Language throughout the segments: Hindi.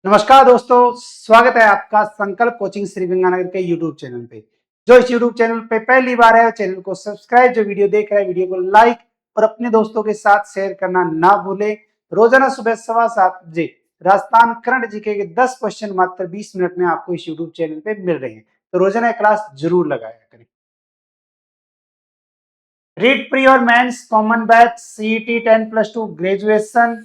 नमस्कार दोस्तों, स्वागत है आपका संकल्प कोचिंग श्री गंगानगर के यूट्यूब चैनल पे। जो इस यूट्यूब चैनल पे पहली बार है, चैनल को सब्सक्राइब, जो वीडियो देख रहा है वीडियो को लाइक और अपने दोस्तों के साथ शेयर करना ना भूले। रोजाना सुबह 7:15 राजस्थान करंट जीके के 10 क्वेश्चन मात्र 20 मिनट में आपको इस यूट्यूब चैनल पे मिल रहे हैं, तो रोजाना क्लास जरूर लगाया करें। रीड प्री और mains common batch CET 10+2 graduation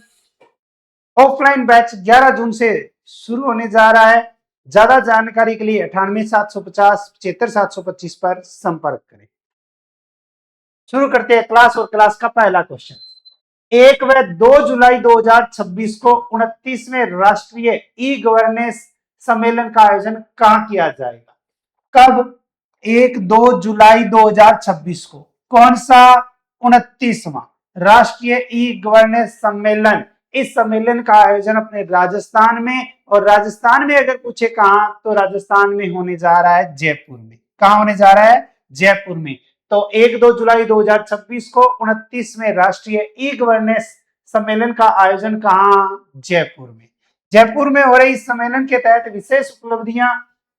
offline batch 11 जून से शुरू होने जा रहा है। ज्यादा जानकारी के लिए 98,750 75,725 पर संपर्क करें। शुरू करते हैं क्लास और क्लास का पहला क्वेश्चन। 1 व 2 जुलाई 2026 को 29वें राष्ट्रीय ई गवर्नेंस सम्मेलन का आयोजन कहां किया जाएगा? कब? 1-2 जुलाई 2026 को। कौन सा? 29वां राष्ट्रीय ई गवर्नेंस सम्मेलन। इस सम्मेलन का आयोजन अपने राजस्थान में, और राजस्थान में अगर पूछे कहां, तो राजस्थान में होने जा रहा है जयपुर में। कहां होने जा रहा है? जयपुर में। तो 1-2 जुलाई 2026 को 29वें राष्ट्रीय ई गवर्नेंस सम्मेलन का आयोजन कहां? जयपुर में। जयपुर में हो रही इस सम्मेलन के तहत विशेष उपलब्धियां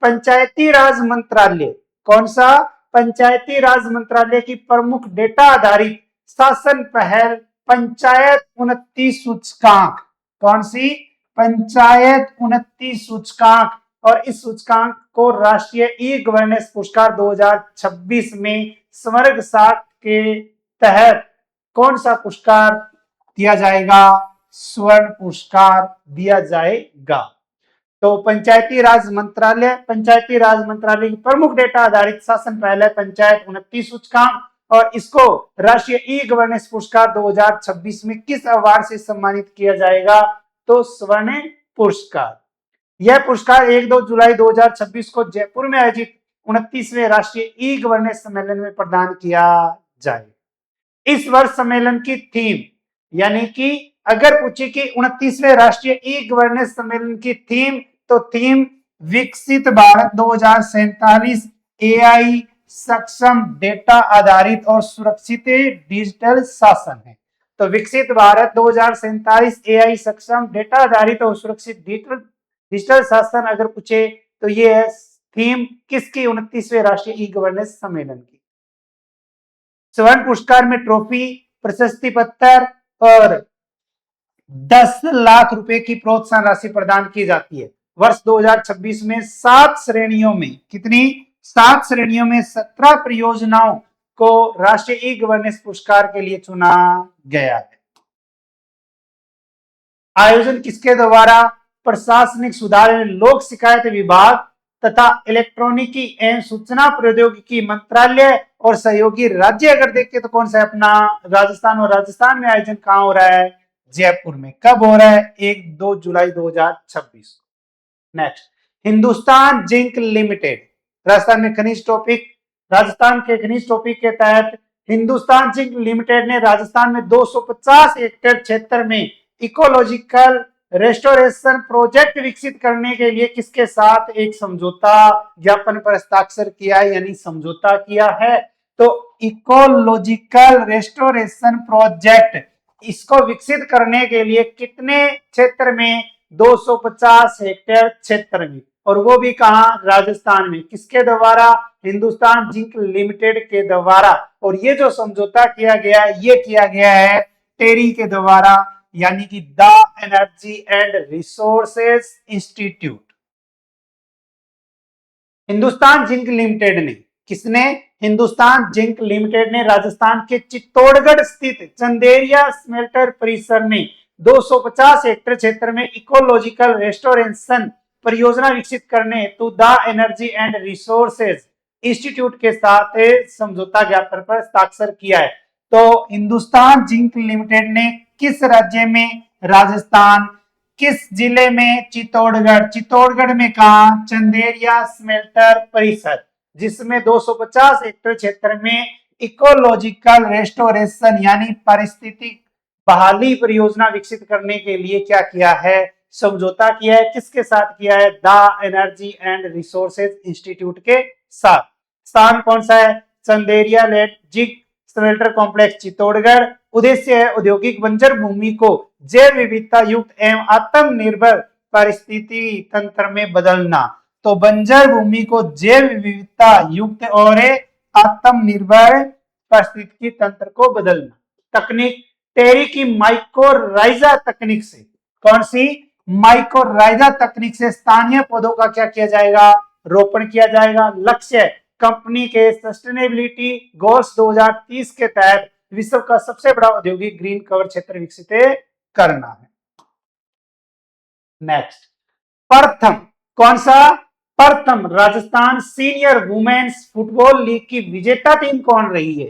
पंचायती राज मंत्रालय। कौन सा? पंचायती राज मंत्रालय की प्रमुख डेटा आधारित शासन पहल पंचायत उन्नति सूचकांक। कौन सी? पंचायत उन्नति सूचकांक। और इस सूचकांक को राष्ट्रीय ई गवर्नेंस पुरस्कार 2026 में स्वर्ग 60 के तहत कौन सा पुरस्कार दिया जाएगा? स्वर्ण पुरस्कार दिया जाएगा। तो पंचायती राज मंत्रालय की प्रमुख डेटा आधारित शासन पहल है पंचायत उन्नति सूचकांक, और इसको राष्ट्रीय ई गवर्नेंस पुरस्कार 2026 में किस अवार्ड से सम्मानित किया जाएगा? तो स्वर्ण पुरस्कार। यह पुरस्कार 1-2 जुलाई 2026 को जयपुर में आयोजित 29वें राष्ट्रीय ई गवर्नेंस सम्मेलन में प्रदान किया जाएगा। इस वर्ष सम्मेलन की थीम, यानी कि अगर पूछे कि 29वें राष्ट्रीय ई गवर्नेंस सम्मेलन की थीम, तो थीम विकसित भारत 2047 एआई सक्षम डेटा आधारित और सुरक्षित डिजिटल शासन है। तो विकसित भारत 2047 एआई सक्षम डेटा आधारित और सुरक्षित डिजिटल शासन अगर पूछे तो ये है थीम किसकी? 29वें राष्ट्रीय ई गवर्नेंस सम्मेलन की। स्वर्ण पुरस्कार में ट्रॉफी, प्रशस्ति पत्र और 10 लाख रुपए की प्रोत्साहन राशि प्रदान की जाती है। वर्ष 2026 में 7 श्रेणियों में, कितनी? 7 श्रेणियों में 17 परियोजनाओं को राष्ट्रीय ई गवर्नेंस पुरस्कार के लिए चुना गया है। आयोजन किसके द्वारा? प्रशासनिक सुधार एवं लोक शिकायत विभाग तथा इलेक्ट्रॉनिकी एवं सूचना प्रौद्योगिकी मंत्रालय और सहयोगी राज्य अगर देखें तो कौन सा है? अपना राजस्थान। और राजस्थान में आयोजन कहां हो रहा है? जयपुर में। कब हो रहा है? 1-2 जुलाई 2026। Next, Hindustan zinc limited. Rajasthan में खनिज टॉपिक, राजस्थान के खनिज टॉपिक के तहत हिंदुस्तान जिंक लिमिटेड ने राजस्थान में 250 हेक्टेयर क्षेत्र में इकोलॉजिकल रेस्टोरेशन प्रोजेक्ट विकसित करने के लिए किसके साथ एक समझौता ज्ञापन पर हस्ताक्षर किया है, यानी समझौता किया है? तो इकोलॉजिकल रेस्टोरेशन प्रोजेक्ट, इसको विकसित करने के लिए कितने क्षेत्र में? 250 हेक्टेयर क्षेत्र में, और वो भी कहां? राजस्थान में। किसके द्वारा? हिंदुस्तान जिंक लिमिटेड के द्वारा। और ये जो समझौता किया गया है, ये किया गया है टेरी के द्वारा, यानी कि the energy and resources institute. Hindustan zinc limited ने, किसने? हिंदुस्तान जिंक लिमिटेड ने राजस्थान के चित्तौड़गढ़ स्थित चंदेरिया स्मेल्टर परिसर में 250 हेक्टेयर क्षेत्र में इकोलॉजिकल रेस्टोरेशन परियोजना विकसित करने हेतु the energy and resources institute के साथ समझौता ज्ञापन पर हस्ताक्षर किया है। तो हिंदुस्तान जिंक लिमिटेड ने किस राज्य में? राजस्थान। किस जिले में? चित्तौड़गढ़। चित्तौड़गढ़ में कहा? चंदेरिया स्मेल्टर परिसर, जिसमें 250 हेक्टेयर क्षेत्र में इकोलॉजिकल रेस्टोरेशन यानी पारिस्थितिक बहाली परियोजना विकसित करने के लिए क्या किया है? समझौता किया है। किसके साथ किया है? The energy and resources institute के साथ। स्थान कौन सा है? Chanderiya zinc smelter complex Chittorgarh. उद्देश्य है औद्योगिक बंजर भूमि को जैव विविधता युक्त एवं आत्मनिर्भर परिस्थिति तंत्र में बदलना। तो बंजर भूमि को जैव विविधता युक्त और आत्मनिर्भर परिस्थिति तंत्र को बदलना। तकनीक टेरी की माइकोराइजा तकनीक से, कौन सी? माइकोराइजा तकनीक से स्थानीय पौधों का क्या किया जाएगा? रोपण किया जाएगा। लक्ष्य कंपनी के सस्टेनेबिलिटी गोल्स 2030 के तहत विश्व का सबसे बड़ा औद्योगिक ग्रीन कवर क्षेत्र विकसित करना है। नेक्स्ट, प्रथम, कौन सा? प्रथम Rajasthan senior women's football league की विजेता टीम कौन रही है?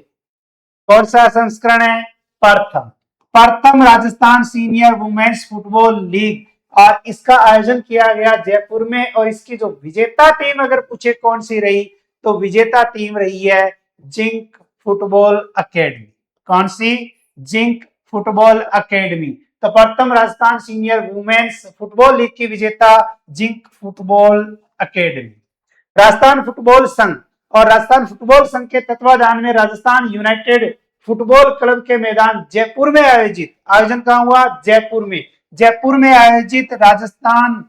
कौन सा संस्करण है? प्रथम। प्रथम Rajasthan senior women's football league, और इसका आयोजन किया गया जयपुर में। और इसकी जो विजेता टीम अगर पूछे कौन सी रही, तो विजेता टीम रही है जिंक फुटबॉल अकेडमी। कौन सी? Zinc football academy. तो प्रथम Rajasthan senior women's football league की विजेता zinc football academy. Rajasthan football संघ और राजस्थान फुटबॉल संघ के तत्वाधान में राजस्थान यूनाइटेड फुटबॉल क्लब के मैदान जयपुर में आयोजित, आयोजन कहां हुआ? जयपुर में। जयपुर में आयोजित Rajasthan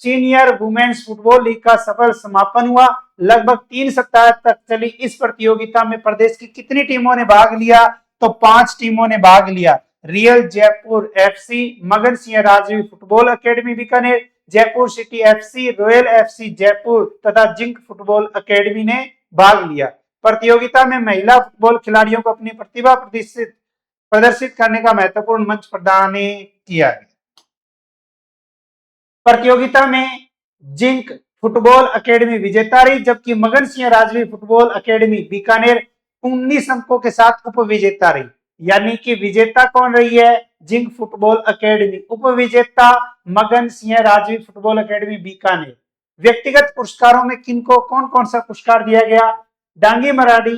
senior women's football league का सफल समापन हुआ। लगभग 3 सप्ताह तक चली इस प्रतियोगिता में प्रदेश की कितनी टीमों ने भाग लिया? तो 5 टीमों ने भाग लिया। Real Jaipur FC, Magan Singh Rajvi football academy Bikaner, Jaipur city FC, royal FC Jaipur तथा जिंक फुटबॉल अकेडमी ने भाग लिया। प्रतियोगिता में महिला फुटबॉल खिलाड़ियों को अपनी प्रतिभा प्रदर्शित करने का महत्वपूर्ण मंच प्रदान किया गया। प्रतियोगिता में जिंक फुटबॉल अकेडमी विजेता रही, जबकि मगन सिंह राजवी फुटबॉल अकेडमी बीकानेर 19 अंकों के साथ उप विजेता रही। यानी कि विजेता कौन रही है? Zinc football academy. उपविजेता मगन सिंह राजवी फुटबॉल अकेडमी बीकानेर। व्यक्तिगत पुरस्कारों में किनको कौन कौन सा पुरस्कार दिया गया? Dangi Marathi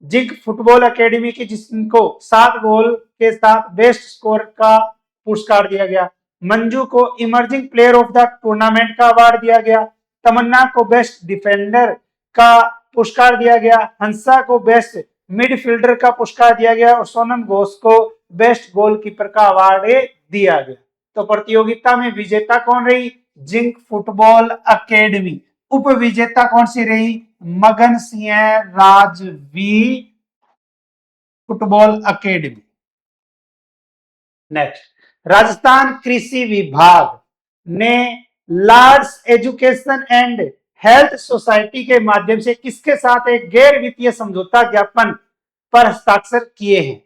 zinc football academy की, जिनको 7 गोल के साथ बेस्ट स्कोर का पुरस्कार दिया गया। मंजू को emerging player of the tournament का अवार्ड दिया गया। तमन्ना को बेस्ट डिफेंडर का पुरस्कार दिया गया। हंसा को बेस्ट मिडफील्डर का पुरस्कार दिया गया और सोनम घोष को बेस्ट गोलकीपर का अवार्ड दिया गया। तो प्रतियोगिता में विजेता कौन रही? Zinc football academy. उप विजेता कौन सी रही? Magan Singh Rajvi football academy. Next, Rajasthan कृषि विभाग ने large education and health society के माध्यम से किसके साथ एक गैर वित्तीय समझौता ज्ञापन पर हस्ताक्षर किए हैं?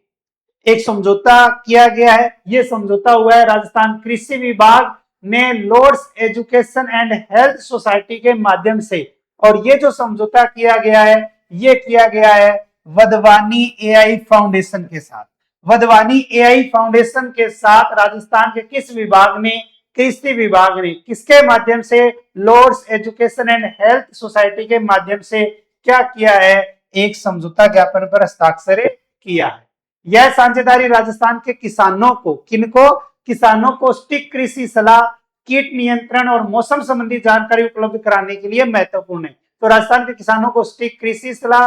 एक समझौता किया गया है। यह समझौता हुआ है राजस्थान कृषि विभाग ने Lords education and health society के माध्यम से। और ये जो समझौता किया गया है, ये किया गया है वधवानी एआई फाउंडेशन के साथ। वधवानी एआई फाउंडेशन के साथ राजस्थान के किस विभाग ने? कृषि विभाग ने किसके माध्यम से? Lords education and health society के माध्यम से क्या किया है? एक समझौता ज्ञापन पर हस्ताक्षर किया है। यह साझेदारी राजस्थान के किसानों को, किनको? किसानों को सटीक कृषि सलाह, कीट नियंत्रण और मौसम संबंधी जानकारी उपलब्ध कराने के लिए महत्वपूर्ण है। तो राजस्थान के किसानों को सटीक कृषि सलाह,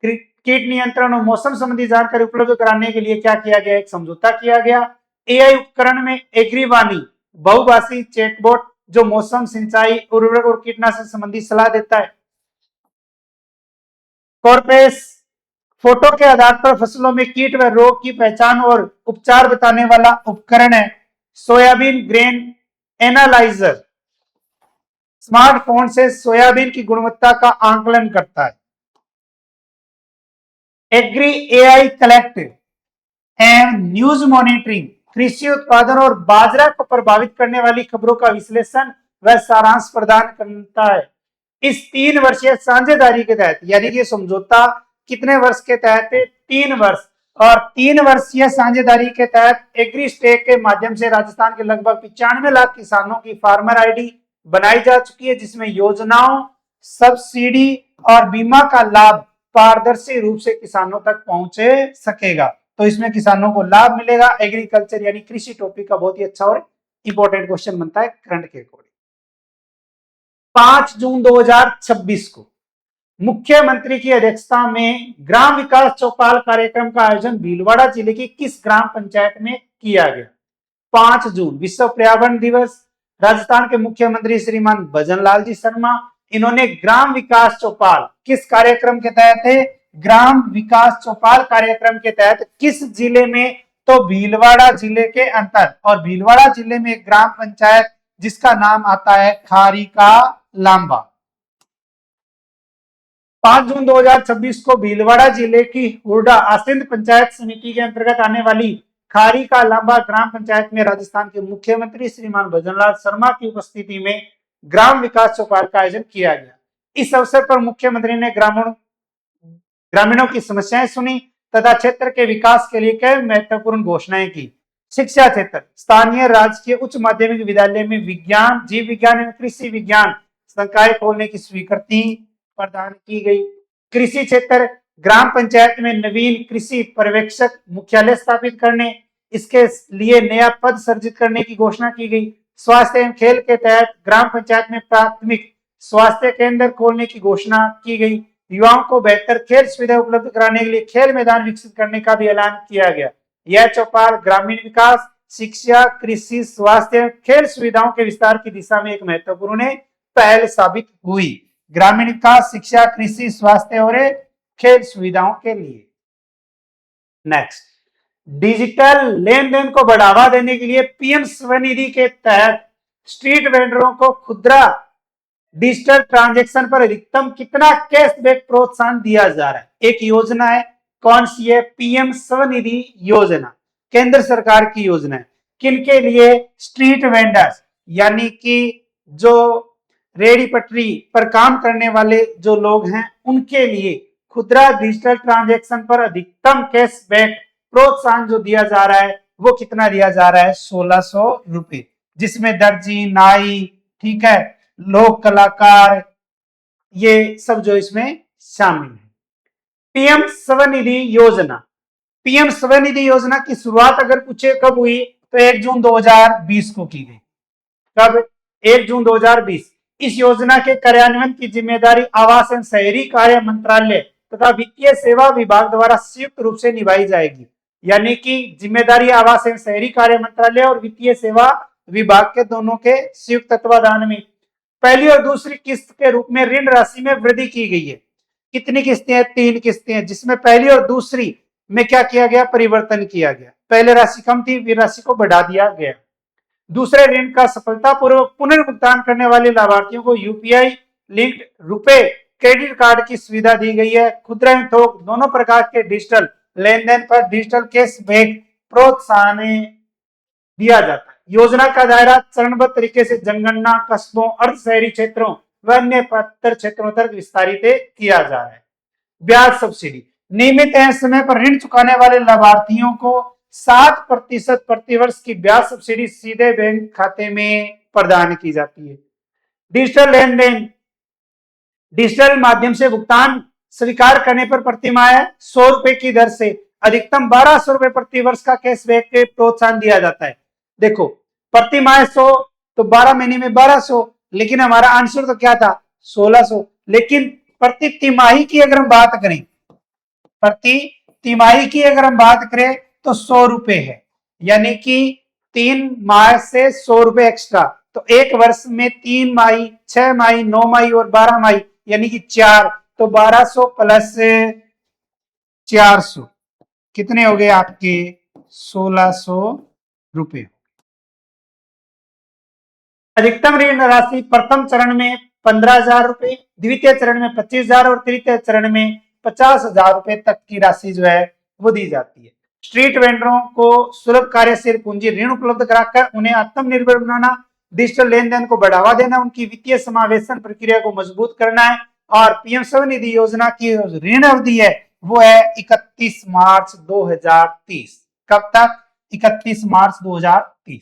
कीट नियंत्रण और मौसम संबंधी जानकारी उपलब्ध कराने के लिए क्या किया गया? एक समझौता किया गया। एआई उपकरण में एग्रीवाणी बहुभाषी चैटबॉट जो मौसम, सिंचाई, उर्वरक और कीटनाशक संबंधी सलाह देता है। कॉर्पेस फोटो के आधार पर फसलों में कीट व रोग की पहचान और उपचार बताने वाला उपकरण है। सोयाबीन ग्रेन एनालाइजर स्मार्टफोन से सोयाबीन की गुणवत्ता का आंकलन करता है। Agri AI collect and news monitoring कृषि उत्पादन और बाजरा को प्रभावित करने वाली खबरों का विश्लेषण व सारांश प्रदान करता है। इस 3 वर्षीय साझेदारी के तहत, यानी कि समझौता कितने वर्ष के तहत है? 3 वर्ष। और 3 वर्षीय साझेदारी के तहत एग्री स्टेक के माध्यम से राजस्थान के लगभग 95 लाख किसानों की फार्मर आईडी बनाई जा चुकी है, जिसमें योजनाओं, सब्सिडी और बीमा का लाभ पारदर्शी रूप से किसानों तक पहुंचे सकेगा। तो इसमें किसानों को लाभ मिलेगा। एग्रीकल्चर यानी कृषि टॉपिक का बहुत ही अच्छा और इंपॉर्टेंट क्वेश्चन बनता है करंट के अकॉर्डिंग। 5 जून 2026 को मुख्यमंत्री की अध्यक्षता में ग्राम विकास चौपाल कार्यक्रम का आयोजन भीलवाड़ा जिले की किस ग्राम पंचायत में किया गया? 5 जून विश्व पर्यावरण दिवस, राजस्थान के मुख्यमंत्री श्रीमान भजन लाल जी शर्मा, इन्होंने ग्राम विकास चौपाल किस कार्यक्रम के तहत है? ग्राम विकास चौपाल कार्यक्रम के तहत किस जिले में? तो भीलवाड़ा जिले के अंतर, और भीलवाड़ा जिले में एक ग्राम पंचायत जिसका नाम आता है खारिका लांबा। 5 जून 2026 को भीलवाड़ा जिले की हुरडा आसिंद पंचायत समिति के अंतर्गत आने वाली खारिका लांबा ग्राम पंचायत में राजस्थान के मुख्यमंत्री श्रीमान भजनलाल शर्मा की उपस्थिति में ग्राम विकास चौपाल का आयोजन किया गया। इस अवसर पर मुख्यमंत्री ने ग्रामीणों की समस्याएं सुनी तथा क्षेत्र के विकास के लिए कई महत्वपूर्ण घोषणाएं की। शिक्षा क्षेत्र, स्थानीय राजकीय उच्च माध्यमिक विद्यालय में विज्ञान, जीव विज्ञान एवं कृषि विज्ञान संकाय खोलने की स्वीकृति प्रदान की गई। कृषि क्षेत्र, ग्राम पंचायत में नवीन कृषि पर्यवेक्षक मुख्यालय स्थापित करने, इसके लिए नया पद सृजित करने की घोषणा की गई। स्वास्थ्य एवं खेल के तहत ग्राम पंचायत में प्राथमिक स्वास्थ्य केंद्र खोलने की घोषणा की गई। युवाओं को बेहतर खेल सुविधा उपलब्ध कराने के लिए खेल मैदान विकसित करने का भी ऐलान किया गया। यह चौपाल ग्रामीण विकास, शिक्षा, कृषि, स्वास्थ्य, खेल सुविधाओं के विस्तार की दिशा में एक महत्वपूर्ण पहल साबित हुई। ग्रामीण विकास, शिक्षा, कृषि, स्वास्थ्य और खेल सुविधाओं के लिए। नेक्स्ट, डिजिटल लेन देन को बढ़ावा देने के लिए पीएम स्वनिधि के तहत स्ट्रीट वेंडरों को खुदरा डिजिटल ट्रांजैक्शन पर अधिकतम कितना कैशबैक प्रोत्साहन दिया जा रहा है? एक योजना है, कौन सी है? पीएम स्वनिधि योजना, केंद्र सरकार की योजना है। किनके लिए? स्ट्रीट वेंडर्स, यानी कि जो रेडी पटरी पर काम करने वाले जो लोग हैं उनके लिए खुदरा डिजिटल ट्रांजैक्शन पर अधिकतम कैशबैक प्रोत्साहन जो दिया जा रहा है वो कितना दिया जा रहा है? 1600 रुपए, जिसमें दर्जी, नाई, ठीक है, लोक कलाकार, ये सब जो इसमें शामिल है। पीएम स्वनिधि योजना, पीएम स्वनिधि योजना की शुरुआत अगर पूछे कब हुई तो 1 जून 2020 को की गई। कब? 1 जून 2020। इस योजना के कार्यान्वयन की जिम्मेदारी आवास एवं शहरी कार्य मंत्रालय तथा वित्तीय सेवा विभाग द्वारा संयुक्त रूप से निभाई जाएगी। यानी कि जिम्मेदारी आवास एवं शहरी कार्य मंत्रालय और वित्तीय सेवा विभाग के दोनों के संयुक्त तत्वाधान में पहली और दूसरी किस्त के रूप में ऋण राशि में वृद्धि की गई है। कितनी किस्तें हैं? 3 किस्तें हैं, जिसमें पहली और दूसरी में क्या किया गया? परिवर्तन किया गया। पहले राशि कम थी, फिर राशि को बढ़ा दिया गया। दूसरे ऋण का सफलतापूर्वक पुनर्भुगतान करने वाले लाभार्थियों को यूपीआई लिंक्ड रुपए क्रेडिट कार्ड की सुविधा दी गई है। खुदरा एवं थोक दोनों प्रकार के डिजिटल लेन देन पर डिजिटल कैशबैक प्रोत्साहन दिया जाता है। योजना का दायरा चरणबद्ध तरीके से जनगणना, कस्बों, अर्ध शहरी क्षेत्रों व अन्य पात्र क्षेत्रों तक विस्तारित किया जा रहा है। ब्याज सब्सिडी, नियमित समय पर ऋण चुकाने वाले लाभार्थियों को 7% प्रतिवर्ष की ब्याज सब्सिडी सीधे बैंक खाते में प्रदान की जाती है। डिजिटल लेन देन, डिजिटल माध्यम से भुगतान स्वीकार करने पर प्रतिमाह 100 रुपए की दर से अधिकतम 1200 रुपए प्रतिवर्ष का कैशबैक के प्रोत्साहन दिया जाता है। देखो, प्रतिमाह 100 तो 12 महीने में 1200, लेकिन हमारा आंसर तो क्या था? 1600। लेकिन प्रति तिमाही की अगर हम बात करें, प्रति तिमाही की अगर हम बात करें तो 100 रुपए है, यानी कि 3 माह से 100 रुपए एक्स्ट्रा। तो एक वर्ष में 3 माही, 6 माही, 9 माही और 12 माही, यानी कि 4, तो 1200 प्लस 400 कितने हो गए आपके? 1600 रुपए। अधिकतम ऋण राशि प्रथम चरण में 15,000 रुपए, द्वितीय चरण में 25,000 और तृतीय चरण में 50,000 रुपए तक की राशि जो है वो दी जाती है। स्ट्रीट वेंडरों को सुलभ कार्यशील पूंजी ऋण उपलब्ध कराकर उन्हें आत्मनिर्भर बनाना, डिजिटल लेन देन को बढ़ावा देना, उनकी वित्तीय समावेशन प्रक्रिया को मजबूत करना है। और पीएम स्वनिधि योजना की ऋण अवधि है वो है 31 मार्च 2030। कब तक? 31 मार्च 2030।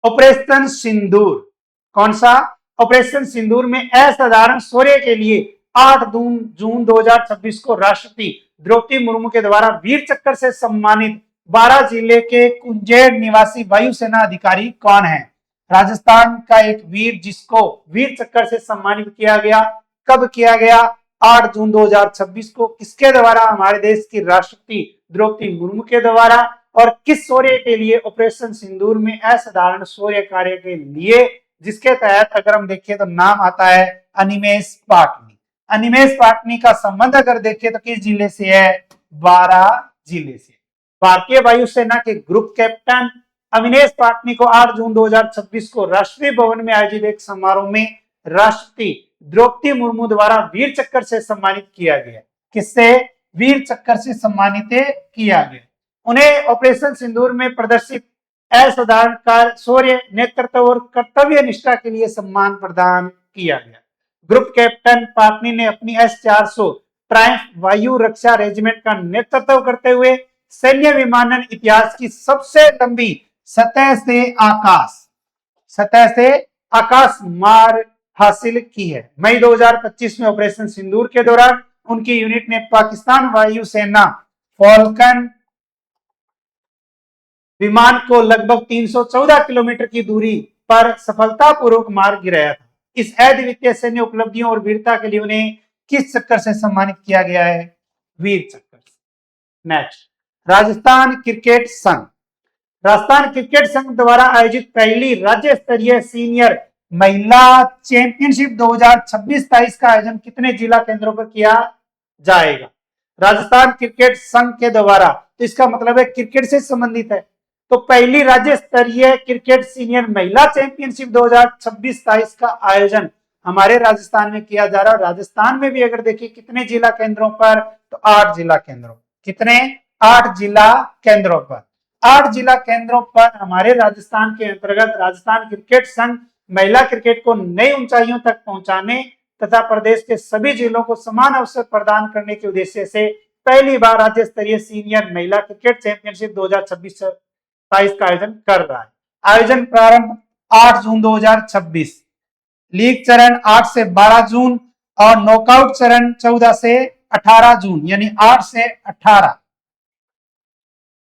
ऑपरेशन सिंदूर, कौन सा? ऑपरेशन सिंदूर में असाधारण शौर्य के लिए 8 जून 2026 को राष्ट्रपति द्रौपदी मुर्मू के द्वारा वीर चक्र से सम्मानित 12 जिले के कुंजेर निवासी वायुसेना अधिकारी कौन है? राजस्थान का एक वीर जिसको वीर चक्र से सम्मानित किया गया। कब किया गया? 8 जून 2026 को। किसके द्वारा? हमारे देश की राष्ट्रपति द्रौपदी मुर्मू के द्वारा। और किस शौर्य के लिए ऑपरेशन सिंदूर में असाधारण शौर्य कार्य के लिए, जिसके तहत अगर हम देखें तो नाम आता है अनिमेष पाटनी। अनिमेष पाटनी का संबंध अगर देखें तो किस जिले से है? बारां जिले से। भारतीय वायुसेना के ग्रुप कैप्टन अनिमेष पाटनी को 8 जून 2026 को राष्ट्रीय भवन में आयोजित एक समारोह में राष्ट्रपति द्रौपदी मुर्मू द्वारा वीर चक्र से सम्मानित किया गया। किससे? वीर चक्र से सम्मानित किया गया। उन्हें ऑपरेशन सिंदूर में प्रदर्शित असाधारण कार्य, शौर्य, नेतृत्व और कर्तव्य निष्ठा के लिए सम्मान प्रदान किया गया। ग्रुप कैप्टन पाटनी ने अपनी S-400 ट्रायम्फ वायु रक्षा रेजिमेंट का नेतृत्व करते हुए सैन्य विमानन इतिहास की सबसे लंबी सतह से आकाश मार हासिल की है। मई 2025 में ऑपरेशन सिंदूर के दौरान उनकी यूनिट ने पाकिस्तान वायुसेना फॉल्कन विमान को लगभग 314 किलोमीटर की दूरी पर सफलतापूर्वक मार गिराया था। इस अद्वितीय सैन्य उपलब्धियों और वीरता के लिए उन्हें किस चक्कर से सम्मानित किया गया है? वीर चक्कर। नेक्स्ट, राजस्थान क्रिकेट संघ। राजस्थान क्रिकेट संघ द्वारा आयोजित पहली राज्य स्तरीय सीनियर महिला चैंपियनशिप 2026-23 का आयोजन कितने जिला केंद्रों पर किया जाएगा? राजस्थान क्रिकेट संघ के द्वारा, तो इसका मतलब है क्रिकेट से संबंधित है। तो पहली राज्य स्तरीय क्रिकेट सीनियर महिला चैंपियनशिप 2026-23 का आयोजन हमारे राजस्थान में किया जा रहा है। राजस्थान में भी अगर देखिए कितने जिला केंद्रों पर, तो 8 जिला केंद्रों। कितने? 8 जिला केंद्रों पर। 8 जिला केंद्रों पर हमारे राजस्थान के अंतर्गत राजस्थान क्रिकेट संघ महिला क्रिकेट को नई ऊंचाइयों तक पहुंचाने तथा प्रदेश के सभी जिलों को समान अवसर प्रदान करने के उद्देश्य से पहली बार राज्य स्तरीय सीनियर महिला क्रिकेट चैंपियनशिप 2026-23 का आयोजन कर रहा है। आयोजन प्रारंभ 8 जून 2026, लीग चरण 8 से 12 जून और नॉकआउट चरण 14 से 18 जून, यानी 8 से 18।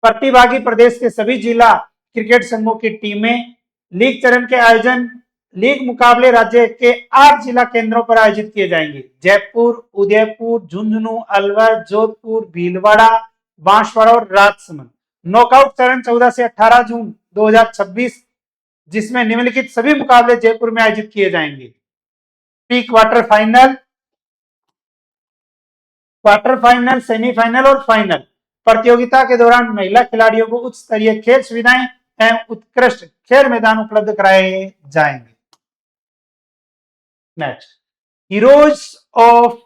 प्रतिभागी प्रदेश के सभी जिला क्रिकेट संघों की टीमें। लीग चरण के आयोजन, लीग मुकाबले राज्य के 8 जिला केंद्रों पर आयोजित किए जाएंगे। जयपुर, उदयपुर, झुंझुनू, अलवर, जोधपुर, भीलवाड़ा, बांसवाड़ा और राजसमंद। नॉकआउट चरण 14 से 18 जून 2026, जिसमें निम्नलिखित सभी मुकाबले जयपुर में आयोजित किए जाएंगे। Pre quarter final, quarter final, semifinal और फाइनल। प्रतियोगिता के दौरान महिला खिलाड़ियों को उच्च स्तरीय खेल सुविधाएं एवं उत्कृष्ट खेल मैदान उपलब्ध कराए जाएंगे। Next, heroes of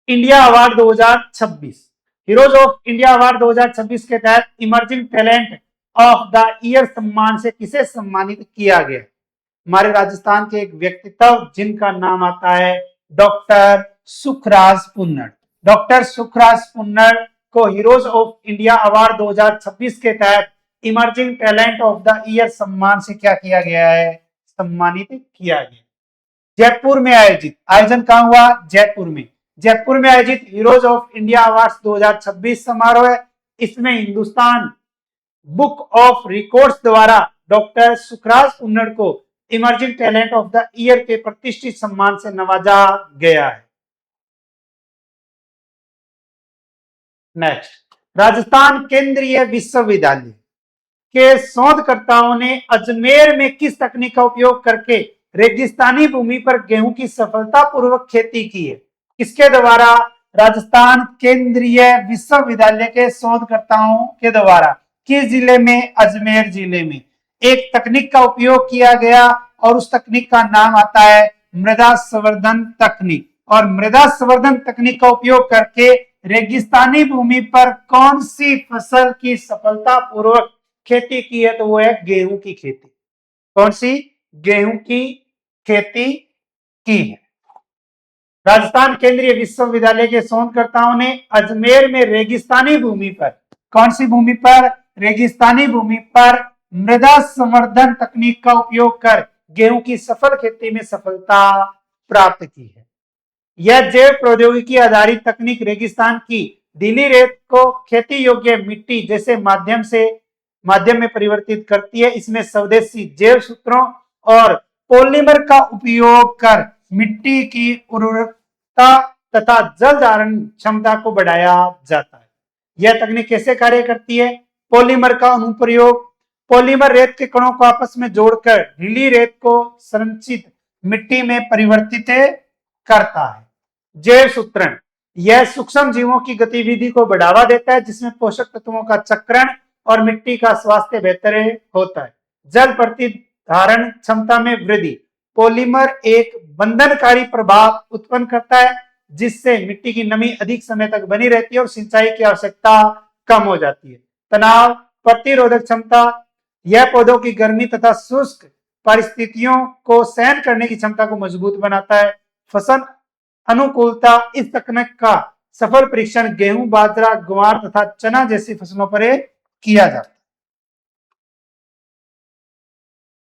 India award 2026। Heroes of India award 2026 के तहत emerging talent of the year सम्मान से किसे सम्मानित किया गया? हमारे राजस्थान के एक व्यक्तित्व जिनका नाम आता है डॉक्टर सुखराज पुन्नड़। डॉक्टर सुखराज पुन्नड़ को हीरोज ऑफ इंडिया अवार्ड 2026 के तहत emerging talent of the year सम्मान से क्या किया गया है? सम्मानित किया गया। जयपुर में आयोजित, आयोजन कहां हुआ? जयपुर में। जयपुर में आयोजित हीरोज ऑफ इंडिया अवार्ड 2026 समारोह है। इसमें हिंदुस्तान बुक ऑफ रिकॉर्ड्स द्वारा डॉक्टर सुखराज पुन्नड़ को emerging talent of the year के प्रतिष्ठित सम्मान से नवाजा गया है। नेक्स्ट, राजस्थान केंद्रीय विश्वविद्यालय के शोधकर्ताओं ने अजमेर में किस तकनीक का उपयोग करके रेगिस्तानी भूमि पर गेहूं की सफलतापूर्वक खेती की है? किसके द्वारा? राजस्थान केंद्रीय विश्वविद्यालय के शोधकर्ताओं के द्वारा। किस जिले में? अजमेर जिले में। एक तकनीक का उपयोग किया गया और उस तकनीक का नाम आता है मृदा संवर्धन तकनीक। और मृदा संवर्धन तकनीक का उपयोग करके रेगिस्तानी भूमि पर कौन सी फसल की सफलतापूर्वक खेती की है? तो वो है गेहूं की खेती। कौन सी? गेहूं की खेती की है। राजस्थान केंद्रीय विश्वविद्यालय के शोधकर्ताओं ने अजमेर में रेगिस्तानी भूमि पर, कौन सी भूमि पर? रेगिस्तानी भूमि पर मृदा संवर्धन तकनीक का उपयोग कर गेहूं की सफल खेती में सफलता प्राप्त की है। यह जैव प्रौद्योगिकी आधारित तकनीक रेगिस्तान की ढीली रेत को खेती योग्य मिट्टी जैसे माध्यम में परिवर्तित करती है। इसमें स्वदेशी जैव सूत्रों और पॉलीमर का उपयोग कर मिट्टी की उर्वरता तथा जल धारण क्षमता को बढ़ाया जाता है। यह तकनीक कैसे कार्य करती है? पॉलीमर का अनुप्रयोग, पॉलीमर रेत के कणों को आपस में जोड़कर ढीली रेत को संरचित मिट्टी में परिवर्तित करता है। जैव सूत्रण, यह सूक्ष्म जीवों की गतिविधि को बढ़ावा देता है जिसमें पोषक तत्वों का चक्रण और मिट्टी का स्वास्थ्य बेहतर होता है। जल प्रतिधारण क्षमता में वृद्धि, पॉलीमर एक बंधनकारी प्रभाव उत्पन्न करता है जिससे मिट्टी की नमी अधिक समय तक बनी रहती है और सिंचाई की आवश्यकता कम हो जाती है। तनाव प्रतिरोधक क्षमता, यह पौधों की गर्मी तथा शुष्क परिस्थितियों को सहन करने की क्षमता को मजबूत बनाता है। फसल अनुकूलता, इस तकनीक का सफल परीक्षण गेहूं, बाजरा, ग्वार तथा चना जैसी फसलों पर किया जाता है।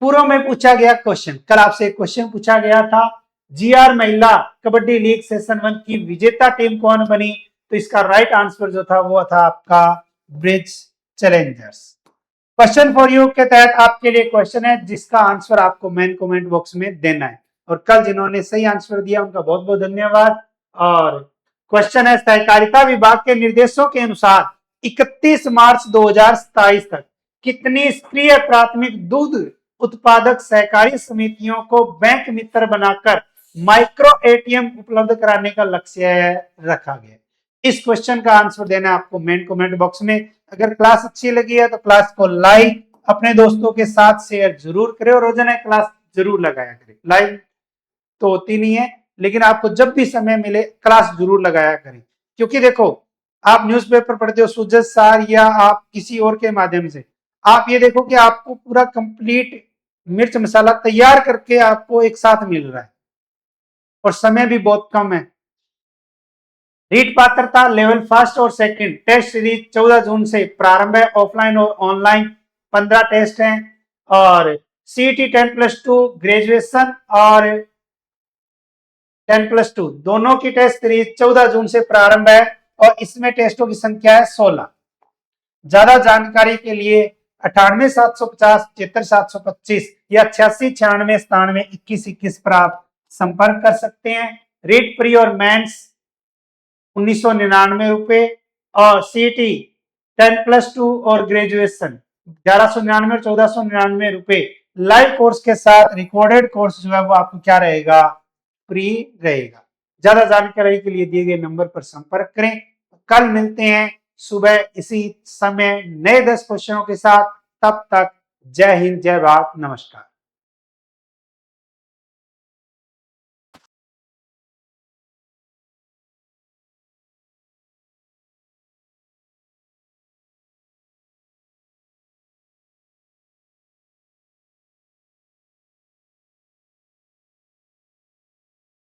पूर्व में पूछा गया क्वेश्चन, कल आपसे एक क्वेश्चन पूछा गया था, जीआर महिला कबड्डी लीग सेशन 1 की विजेता टीम कौन बनी? तो इसका राइट आंसर जो था वो था आपका bridge Challengers. Question for you के तहत आपके लिए क्वेश्चन है जिसका आंसर आपको मेन कमेंट बॉक्स में देना है, और कल जिन्होंने सही आंसर दिया उनका बहुत बहुत धन्यवाद। और क्वेश्चन है, सहकारिता विभाग के निर्देशों के अनुसार 31 मार्च 2027 तक कितनी स्त्रीय प्राथमिक दूध उत्पादक सहकारी समितियों को बैंक मित्र बनाकर माइक्रो एटीएम उपलब्ध कराने का लक्ष्य रखा गया? इस क्वेश्चन का आंसर देना है आपको मेन कमेंट बॉक्स में। अगर क्लास अच्छी लगी है तो क्लास को लाइक, अपने दोस्तों के साथ शेयर जरूर करें और रोजाना क्लास जरूर लगाया करें। लाइव तो होती नहीं है लेकिन आपको जब भी समय मिले क्लास जरूर लगाया करें, क्योंकि देखो आप न्यूज़पेपर पढ़ते हो सुजत सार या आप किसी और के माध्यम से, आप ये देखो कि आपको पूरा कंप्लीट मिर्च मसाला तैयार करके आपको एक साथ मिल रहा है और समय भी बहुत कम है। रीट पात्रता लेवल फर्स्ट और सेकंड टेस्ट सीरीज 14 जून से प्रारंभ है। ऑफलाइन और ऑनलाइन 15 टेस्ट हैं। और सीईटी 10+2 ग्रेजुएशन और 10+2 दोनों की टेस्ट सीरीज 14 जून से प्रारंभ है और इसमें टेस्टों की संख्या है 16। ज्यादा जानकारी के लिए 98,750 73,725 या 86,96,97 21 पर आप संपर्क कर सकते हैं। रीट प्री और मेंस 1999 रुपए और सीटी 10+2 और ग्रेजुएशन 1199 और 1499 रुपए। लाइव कोर्स के साथ रिकॉर्डेड कोर्स जो है वो आपको क्या रहेगा, फ्री रहेगा। ज्यादा जानकारी के लिए दिए गए नंबर पर संपर्क करें। कल मिलते हैं सुबह इसी समय नए 10 क्वेश्चनों के साथ। तब तक जय हिंद, जय भारत, नमस्कार।